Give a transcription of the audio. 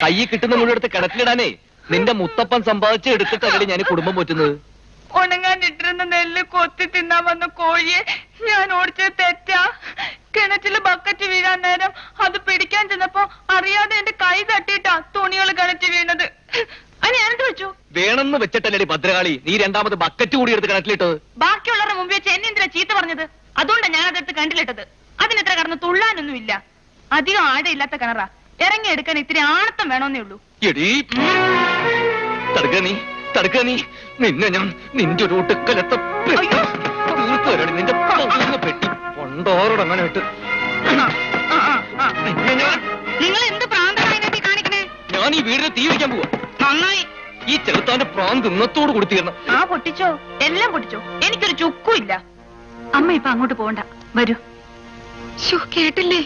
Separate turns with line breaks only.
കൈ കിട്ടുന്ന മുഴുവൻ എടുത്ത് കിണറ്റിലിടാനേ നിന്റെ മുത്തപ്പൻ സമ്പാദിച്ച് എടുത്തിട്ടല്ലേ ഞാൻ കുടുംബം പോറ്റുന്നത്.
ഉണങ്ങാനിട്ടിരുന്ന നെല്ല് കൊത്തി തിന്നാൻ വന്ന കോഴിയെ ഞാൻ ഓടിച്ചത് തെറ്റാ. കിണറ്റില് ബക്കറ്റ് വീഴാൻ നേരം അത് പിടിക്കാൻ ചെന്നപ്പോ അറിയാതെ എന്റെ കൈ തട്ടിയിട്ടാ തുണികൾ കിണറ്റ് വീണത്. അത് ഞാനെന്ത് വെച്ചു?
വേണമെന്ന് വെച്ചിട്ടല്ലേ ഭദ്രകാളി നീ രണ്ടാമത് ബക്കറ്റ് കൂടി എടുത്ത് കിണറ്റിലിട്ടത്.
ബാക്കിയുള്ളവരുടെ മുമ്പ് വെച്ച് എന്നെ എന്തിനാ ചീത്ത പറഞ്ഞത്? അതുകൊണ്ടാണ് ഞാൻ അതെടുത്ത് കിണറ്റിലിട്ടത്. അതിനെത്ര കടന്ന് തുള്ളാനൊന്നുമില്ല. അധികം ആഴയില്ലാത്ത കിണറാ. ഇറങ്ങി എടുക്കാൻ ഇത്തിരി ആണത്തം വേണമെന്നേ ഉള്ളൂ.
എടീ തടുക്ക നീ നിന്നെ ഞാൻ നിന്റെ ഒരു ഒട്ടുക്കലത്ത നിന്റെ പെട്ടി കൊണ്ടോറോടങ്ങനെ ഇട്ട്
നിങ്ങൾ എന്ത് പ്രാന്തമായി കാണിക്കണേ?
ഞാൻ ഈ വീടിനെ തീ വയ്ക്കാൻ പോവാ.
നന്നായി.
ഈ ചെറുത്താന്റെ പ്രാന്ത് ഇന്നത്തോട് കൊടുത്തിരണം.
ആ പൊട്ടിച്ചോ, എല്ലാം പൊട്ടിച്ചോ, എനിക്കൊരു ചുക്കും ഇല്ല. അമ്മ ഇപ്പൊ അങ്ങോട്ട് പോകണ്ട, വരൂ.
കേട്ടില്ലേ?